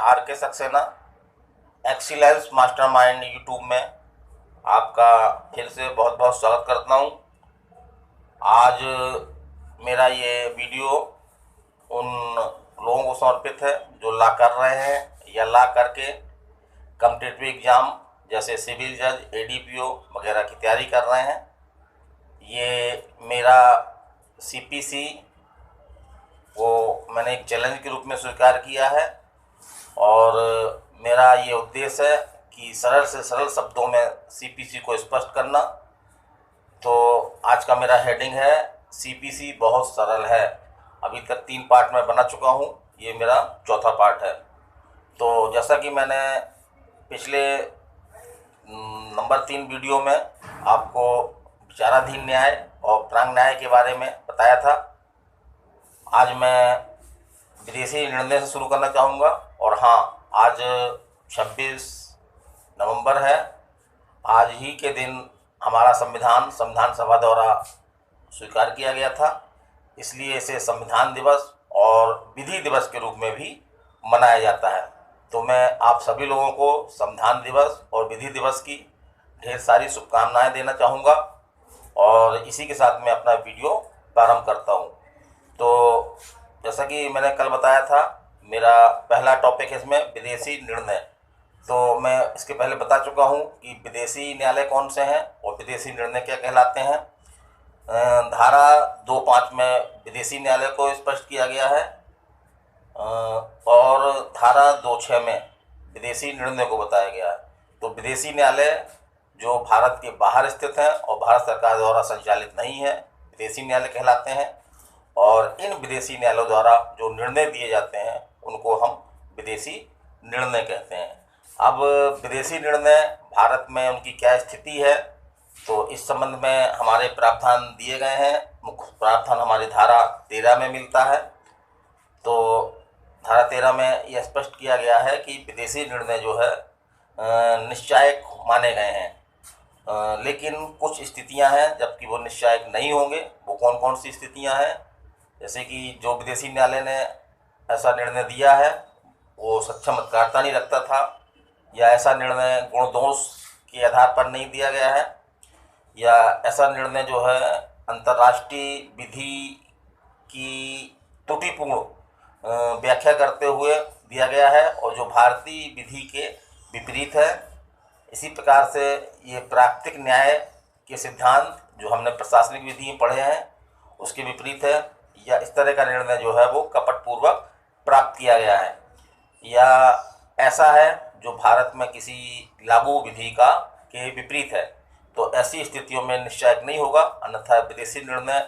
Are के Saxena excellence mastermind YouTube में आपका फिर से बहुत बहुत स्वागत करता हूँ। आज मेरा ये वीडियो उन लोगों को समर्पित है जो ला कर रहे हैं या ला करके कॉम्पिटिटिव एग्ज़ाम जैसे सिविल जज, एडीपीओ वगैरह की तैयारी कर रहे हैं। ये मेरा सीपीसी वो मैंने एक चैलेंज के रूप में स्वीकार किया है और मेरा ये उद्देश्य है कि सरल से सरल शब्दों में सीपीसी को स्पष्ट करना। तो आज का मेरा हेडिंग है सीपीसी बहुत सरल है। अभी तक 3 पार्ट में बना चुका हूँ, ये मेरा चौथा पार्ट है। तो जैसा कि मैंने पिछले नंबर 3 वीडियो में आपको विचाराधीन न्याय और प्रांग न्याय के बारे में बताया था, आज मैं विदेशी निर्णय से शुरू करना चाहूँगा। और हाँ, आज 26 नवंबर है। आज ही के दिन हमारा संविधान सभा द्वारा स्वीकार किया गया था, इसलिए इसे संविधान दिवस और विधि दिवस के रूप में भी मनाया जाता है। तो मैं आप सभी लोगों को संविधान दिवस और विधि दिवस की ढेर सारी शुभकामनाएं देना चाहूँगा और इसी के साथ मैं अपना वीडियो प्रारंभ करता हूँ। तो जैसा कि मैंने कल बताया था, मेरा पहला टॉपिक है इसमें विदेशी निर्णय। तो मैं इसके पहले बता चुका हूँ कि विदेशी न्यायालय कौन से हैं और विदेशी निर्णय क्या कहलाते हैं। धारा 2(5) में विदेशी न्यायालय को स्पष्ट किया गया है और धारा 2(6) में विदेशी निर्णय को बताया गया है। तो विदेशी न्यायालय जो भारत के बाहर स्थित हैं और भारत सरकार द्वारा संचालित नहीं है, विदेशी न्यायालय कहलाते हैं। और इन विदेशी न्यायालयों द्वारा जो निर्णय दिए जाते हैं उनको हम विदेशी निर्णय कहते हैं। अब विदेशी निर्णय भारत में उनकी क्या स्थिति है, तो इस संबंध में हमारे प्रावधान दिए गए हैं। मुख्य प्रावधान हमारी धारा 13 में मिलता है। तो धारा 13 में यह स्पष्ट किया गया है कि विदेशी निर्णय जो है निश्चायक माने गए हैं, लेकिन कुछ स्थितियां हैं जबकि वो निश्चायक नहीं होंगे। वो कौन कौन सी स्थितियां हैं, जैसे कि जो विदेशी न्यायालय ने ऐसा निर्णय दिया है वो सक्षम अधिकारिता नहीं रखता था, या ऐसा निर्णय गुण दोष के आधार पर नहीं दिया गया है, या ऐसा निर्णय जो है अंतर्राष्ट्रीय विधि की त्रुटिपूर्ण व्याख्या करते हुए दिया गया है और जो भारतीय विधि के विपरीत है। इसी प्रकार से ये प्राकृतिक न्याय के सिद्धांत जो हमने प्रशासनिक विधि में पढ़े हैं उसके विपरीत है, या इस तरह का निर्णय जो है वो कपटपूर्वक प्राप्त किया गया है, या ऐसा है जो भारत में किसी लागू विधि का के विपरीत है। तो ऐसी स्थितियों में निश्चायक नहीं होगा, अन्यथा विदेशी निर्णय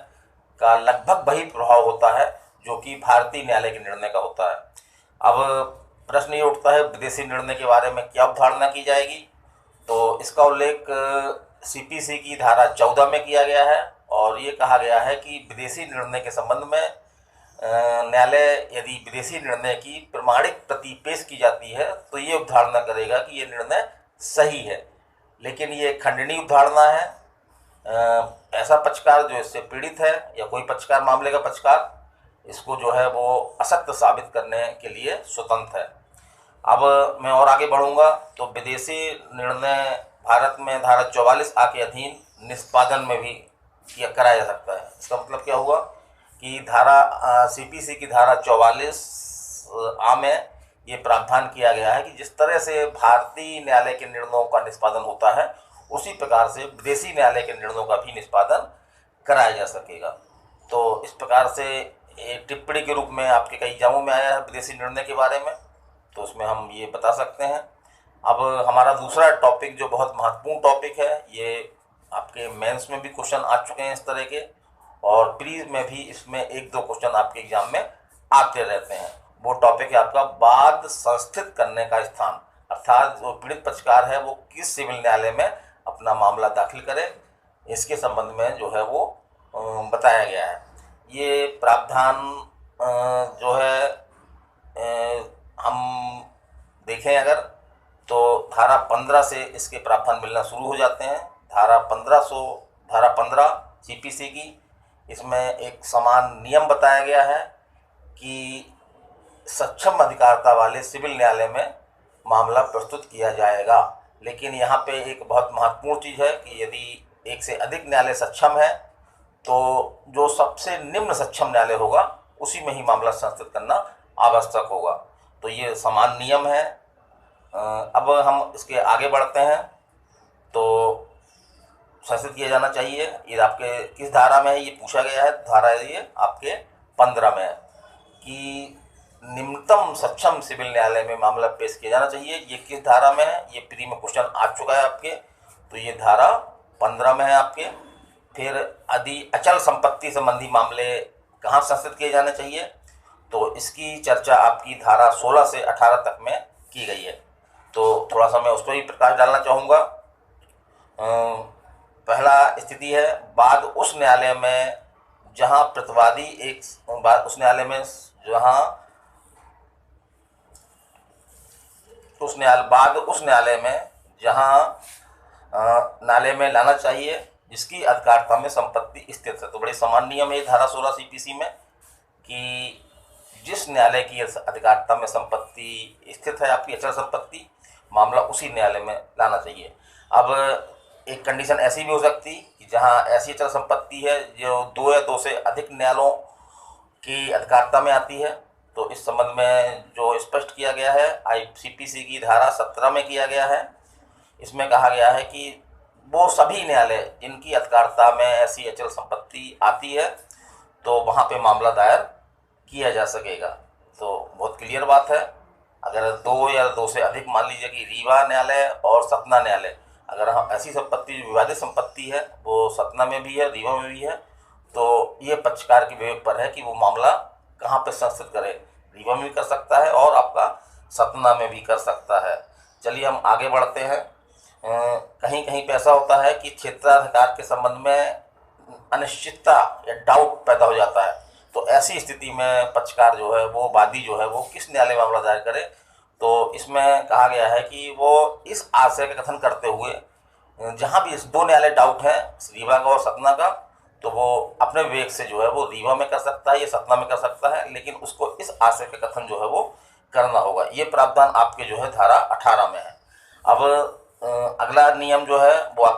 का लगभग वही प्रभाव होता है जो कि भारतीय न्यायालय के निर्णय का होता है। अब प्रश्न ये उठता है विदेशी निर्णय के बारे में क्या अवधारणा की जाएगी। तो इसका उल्लेख सीपीसी की धारा 14 में किया गया है और ये कहा गया है कि विदेशी निर्णय के संबंध में न्यायालय यदि विदेशी निर्णय की प्रमाणिक प्रति पेश की जाती है तो ये अवधारणा करेगा कि ये निर्णय सही है, लेकिन ये खंडनीय अवधारणा है। ऐसा पक्षकार जो इससे पीड़ित है या कोई पक्षकार मामले का पक्षकार इसको जो है वो असत्य साबित करने के लिए स्वतंत्र है। अब मैं और आगे बढ़ूंगा तो विदेशी निर्णय भारत में धारा 44A के अधीन निष्पादन में भी किया कराया जा सकता है। इसका मतलब क्या हुआ कि धारा सीपीसी की धारा 44A में ये प्रावधान किया गया है कि जिस तरह से भारतीय न्यायालय के निर्णयों का निष्पादन होता है उसी प्रकार से विदेशी न्यायालय के निर्णयों का भी निष्पादन कराया जा सकेगा। तो इस प्रकार से एक टिप्पणी के रूप में आपके कई एग्जामों में आया है विदेशी निर्णय के बारे में, तो उसमें हम ये बता सकते हैं। अब हमारा दूसरा टॉपिक जो बहुत महत्वपूर्ण टॉपिक है, ये आपके मेंस में भी क्वेश्चन आ चुके हैं इस तरह के, और प्री में भी इसमें 1-2 क्वेश्चन आपके एग्जाम में आते रहते हैं। वो टॉपिक है आपका वाद संस्थित करने का स्थान, अर्थात जो पीड़ित पक्षकार है वो किस सिविल न्यायालय में अपना मामला दाखिल करे, इसके संबंध में जो है वो बताया गया है। ये प्रावधान जो है हम देखें अगर तो धारा 15 से इसके प्रावधान मिलना शुरू हो जाते हैं। धारा 15 सीपीसी की, इसमें एक समान नियम बताया गया है कि सक्षम अधिकारिता वाले सिविल न्यायालय में मामला प्रस्तुत किया जाएगा। लेकिन यहाँ पे एक बहुत महत्वपूर्ण चीज़ है कि यदि एक से अधिक न्यायालय सक्षम है तो जो सबसे निम्न सक्षम न्यायालय होगा उसी में ही मामला संस्थित करना आवश्यक होगा। तो ये समान नियम है। अब हम इसके आगे बढ़ते हैं। तो संस्थित किया जाना चाहिए, ये आपके किस धारा में है ये पूछा गया है। धारा ये आपके 15 में है कि निम्नतम सक्षम सिविल न्यायालय में मामला पेश किया जाना चाहिए। ये किस धारा में है, ये प्री में क्वेश्चन आ चुका है आपके। तो ये धारा 15 में है आपके। फिर यदि अचल संपत्ति संबंधी मामले कहाँ संस्थित किए जाने चाहिए, तो इसकी चर्चा आपकी धारा 16 से 18 तक में की गई है। तो थोड़ा सा मैं उस पर ही प्रकाश डालना चाहूँगा। पहला स्थिति है बाद उस न्यायालय में जहाँ प्रतिवादी उस न्यायालय में जहाँ उस न्यायालय में जहाँ न्यायालय में लाना चाहिए जिसकी अधिकारिता में संपत्ति स्थित है। तो बड़े समान नियम है धारा 16 सीपीसी में कि जिस न्यायालय की अधिकारिता में संपत्ति स्थित है आपकी अचल संपत्ति, मामला उसी न्यायालय में लाना चाहिए। अब एक कंडीशन ऐसी भी हो सकती कि जहाँ ऐसी अचल संपत्ति है जो 2 या 2 से अधिक न्यायालयों की अधिकारिता में आती है। तो इस संबंध में जो स्पष्ट किया गया है आईसीपीसी की धारा 17 में किया गया है। इसमें कहा गया है कि वो सभी न्यायालय जिनकी अधिकारिता में ऐसी अचल संपत्ति आती है तो वहाँ पे मामला दायर किया जा सकेगा। तो बहुत क्लियर बात है। अगर 2 या 2 से अधिक, मान लीजिए कि रीवा न्यायालय और सतना न्यायालय, अगर हम ऐसी संपत्ति जो विवादित संपत्ति है वो सतना में भी है रीवा में भी है, तो ये पक्षकार के विवेक पर है कि वो मामला कहाँ पे संस्थित करे। रीवा में भी कर सकता है और आपका सतना में भी कर सकता है। चलिए हम आगे बढ़ते हैं। कहीं कहीं पे ऐसा होता है कि क्षेत्राधिकार के संबंध में अनिश्चितता या डाउट पैदा हो जाता है। तो ऐसी स्थिति में पक्षकार जो है वो वादी जो है वो किस न्यायालय में मामला दायर करे। तो इसमें कहा गया है कि वो इस आशय का कथन करते हुए जहाँ भी इस 2 न्यायालय डाउट है रीवा का और सतना का, तो वो अपने विवेक से जो है वो रीवा में कर सकता है या सतना में कर सकता है, लेकिन उसको इस आशय का कथन जो है वो करना होगा। ये प्रावधान आपके जो है धारा 18 में है। अब अगला नियम जो है वो